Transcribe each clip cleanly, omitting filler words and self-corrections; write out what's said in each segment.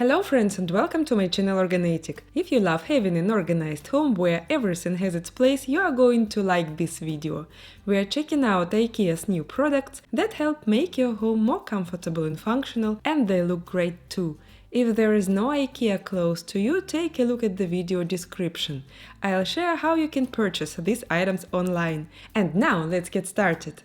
Hello friends and welcome to my channel OrgaNatic. If you love having an organized home where everything has its place, you are going to like this video. We are checking out IKEA's new products that help make your home more comfortable and functional, and they look great too. If there is no IKEA close to you, take a look at the video description. I'll share how you can purchase these items online. And now let's get started.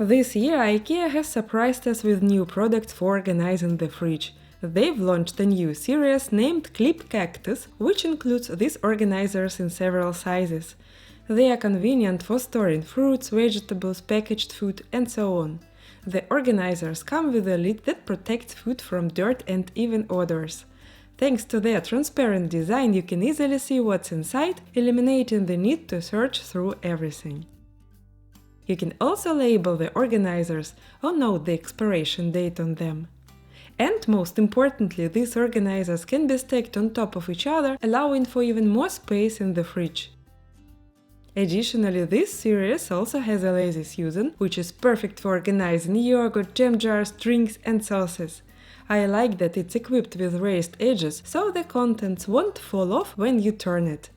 This year IKEA has surprised us with new products for organizing the fridge. They've launched a new series named Clip Cactus, which includes these organizers in several sizes. They are convenient for storing fruits, vegetables, packaged food, and so on. The organizers come with a lid that protects food from dirt and even odors. Thanks to their transparent design, you can easily see what's inside, eliminating the need to search through everything. You can also label the organizers or note the expiration date on them. And most importantly, these organizers can be stacked on top of each other, allowing for even more space in the fridge. Additionally, this series also has a lazy Susan, which is perfect for organizing yogurt, jam jars, drinks and sauces. I like that it's equipped with raised edges, so the contents won't fall off when you turn it.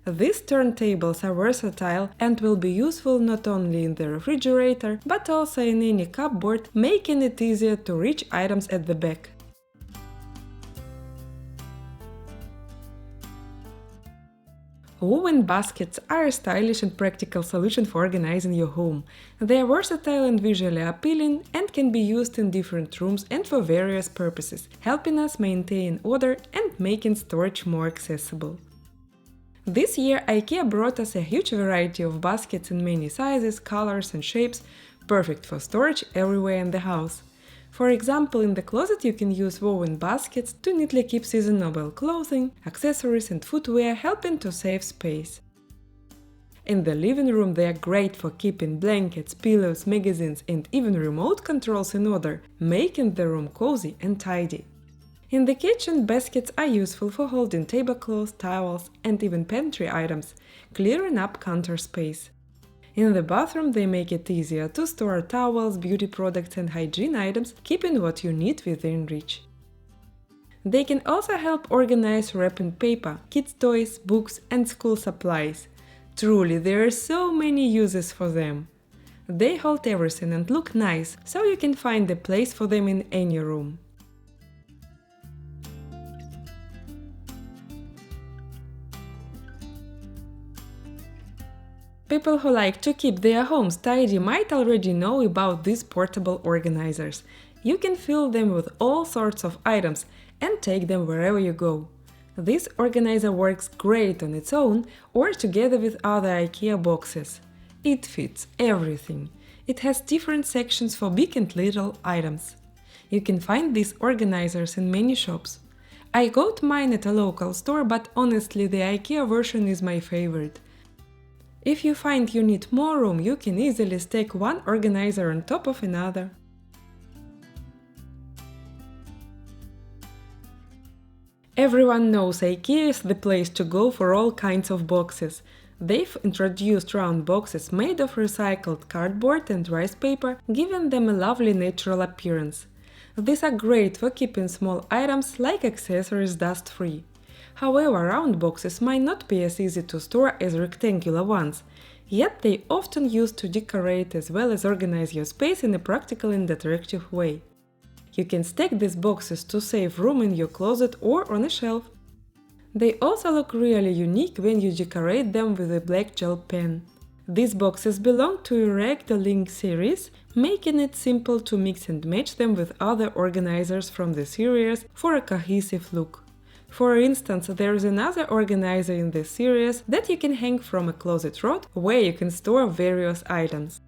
These turntables are versatile and will be useful not only in the refrigerator, but also in any cupboard, making it easier to reach items at the back. Woven baskets are a stylish and practical solution for organizing your home. They are versatile and visually appealing and can be used in different rooms and for various purposes, helping us maintain order and making storage more accessible. This year IKEA brought us a huge variety of baskets in many sizes, colors and shapes, perfect for storage everywhere in the house. For example, in the closet you can use woven baskets to neatly keep seasonable clothing, accessories and footwear, helping to save space. In the living room they are great for keeping blankets, pillows, magazines and even remote controls in order, making the room cozy and tidy. In the kitchen, baskets are useful for holding tablecloths, towels and even pantry items, clearing up counter space. In the bathroom, they make it easier to store towels, beauty products and hygiene items, keeping what you need within reach. They can also help organize wrapping paper, kids' toys, books and school supplies. Truly, there are so many uses for them. They hold everything and look nice, so you can find a place for them in any room. People who like to keep their homes tidy might already know about these portable organizers. You can fill them with all sorts of items and take them wherever you go. This organizer works great on its own or together with other IKEA boxes. It fits everything. It has different sections for big and little items. You can find these organizers in many shops. I got mine at a local store, but honestly the IKEA version is my favorite. If you find you need more room, you can easily stack one organizer on top of another. Everyone knows IKEA is the place to go for all kinds of boxes. They've introduced round boxes made of recycled cardboard and rice paper, giving them a lovely natural appearance. These are great for keeping small items like accessories dust-free. However, round boxes might not be as easy to store as rectangular ones, yet they often used to decorate as well as organize your space in a practical and attractive way. You can stack these boxes to save room in your closet or on a shelf. They also look really unique when you decorate them with a black gel pen. These boxes belong to Erect the Link series, making it simple to mix and match them with other organizers from the series for a cohesive look. For instance, there is another organizer in this series that you can hang from a closet rod where you can store various items.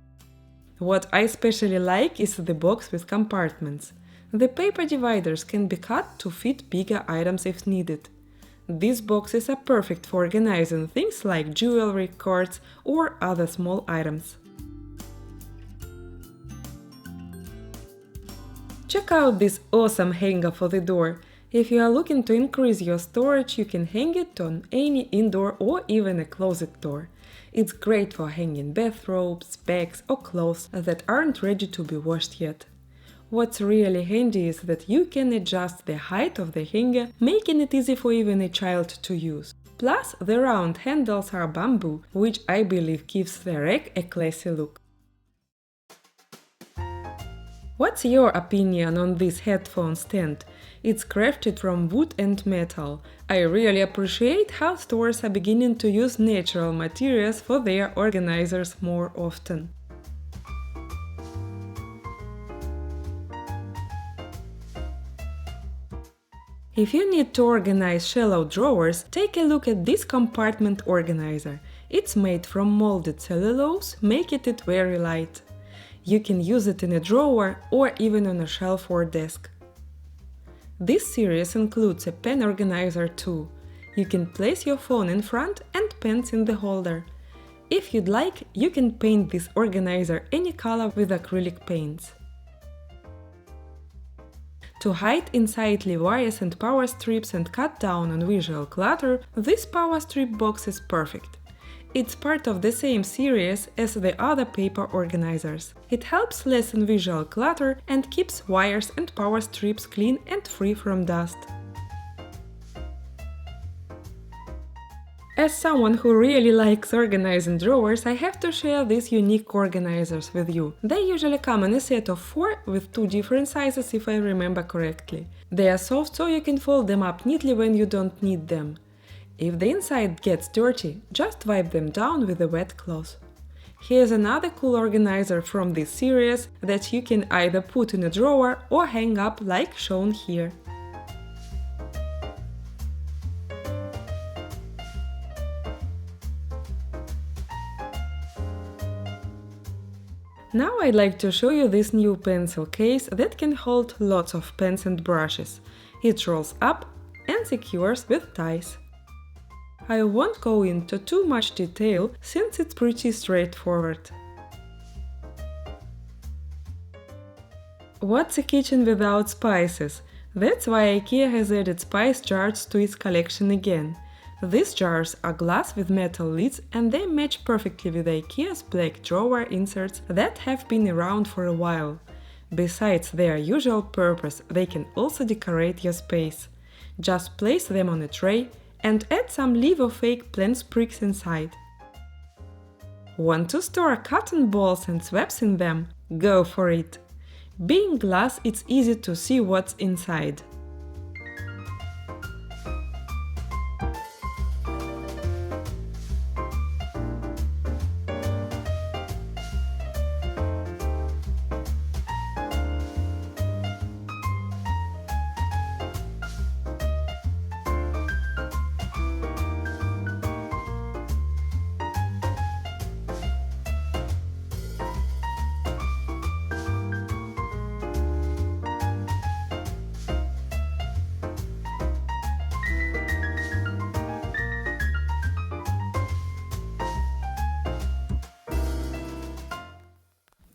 What I especially like is the box with compartments. The paper dividers can be cut to fit bigger items if needed. These boxes are perfect for organizing things like jewelry, cards or other small items. Check out this awesome hanger for the door. If you are looking to increase your storage, you can hang it on any indoor or even a closet door. It's great for hanging bathrobes, bags or clothes that aren't ready to be washed yet. What's really handy is that you can adjust the height of the hanger, making it easy for even a child to use. Plus, the round handles are bamboo, which I believe gives the rack a classy look. What's your opinion on this headphone stand? It's crafted from wood and metal. I really appreciate how stores are beginning to use natural materials for their organizers more often. If you need to organize shallow drawers, take a look at this compartment organizer. It's made from molded cellulose, making it very light. You can use it in a drawer or even on a shelf or desk. This series includes a pen organizer too. You can place your phone in front and pens in the holder. If you'd like, you can paint this organizer any color with acrylic paints. To hide unsightly wires and power strips and cut down on visual clutter, this power strip box is perfect. It's part of the same series as the other paper organizers. It helps lessen visual clutter and keeps wires and power strips clean and free from dust. As someone who really likes organizing drawers, I have to share these unique organizers with you. They usually come in a set of 4 with 2 different sizes if I remember correctly. They are soft, so you can fold them up neatly when you don't need them. If the inside gets dirty, just wipe them down with a wet cloth. Here's another cool organizer from this series that you can either put in a drawer or hang up like shown here. Now I'd like to show you this new pencil case that can hold lots of pens and brushes. It rolls up and secures with ties. I won't go into too much detail since it's pretty straightforward. What's a kitchen without spices? That's why IKEA has added spice jars to its collection again. These jars are glass with metal lids and they match perfectly with IKEA's black drawer inserts that have been around for a while. Besides their usual purpose, they can also decorate your space. Just place them on a tray and add some leaf or fake plant sprigs inside. Want to store cotton balls and swaps in them? Go for it! Being glass, it's easy to see what's inside.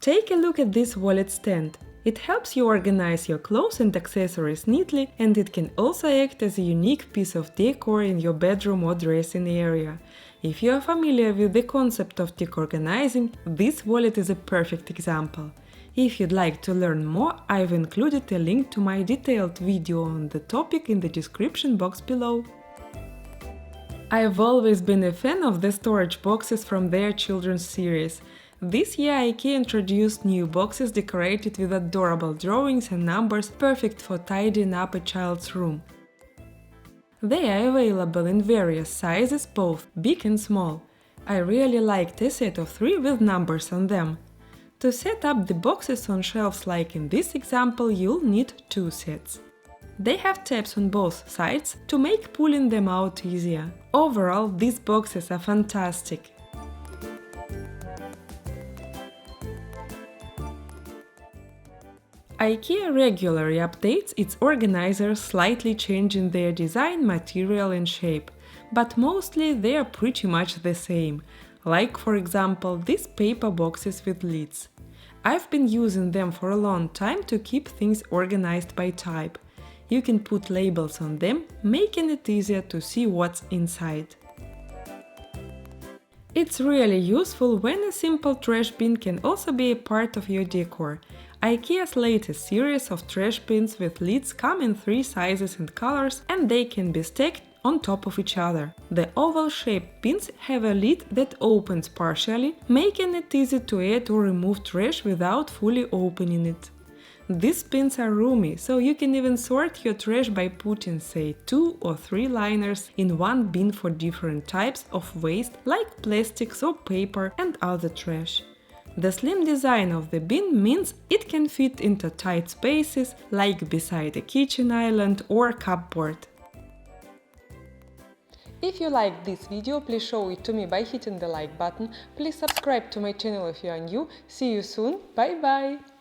Take a look at this wallet stand. It helps you organize your clothes and accessories neatly, and it can also act as a unique piece of decor in your bedroom or dressing area. If you are familiar with the concept of decorganizing, this wallet is a perfect example. If you'd like to learn more, I've included a link to my detailed video on the topic in the description box below. I've always been a fan of the storage boxes from their children's series. This year IKEA introduced new boxes decorated with adorable drawings and numbers, perfect for tidying up a child's room. They are available in various sizes, both big and small. I really liked a set of 3 with numbers on them. To set up the boxes on shelves like in this example, you'll need 2 sets. They have tabs on both sides to make pulling them out easier. Overall, these boxes are fantastic. IKEA regularly updates its organizers, slightly changing their design, material and shape, but mostly they are pretty much the same, like for example these paper boxes with lids. I've been using them for a long time to keep things organized by type. You can put labels on them, making it easier to see what's inside. It's really useful when a simple trash bin can also be a part of your decor. IKEA's latest series of trash bins with lids come in 3 sizes and colors, and they can be stacked on top of each other. The oval-shaped bins have a lid that opens partially, making it easy to add or remove trash without fully opening it. These bins are roomy, so you can even sort your trash by putting, say, 2 or 3 liners in one bin for different types of waste like plastics or paper and other trash. The slim design of the bin means it can fit into tight spaces like beside a kitchen island or cupboard. If you liked this video, please show it to me by hitting the like button. Please subscribe to my channel if you are new. See you soon. Bye bye!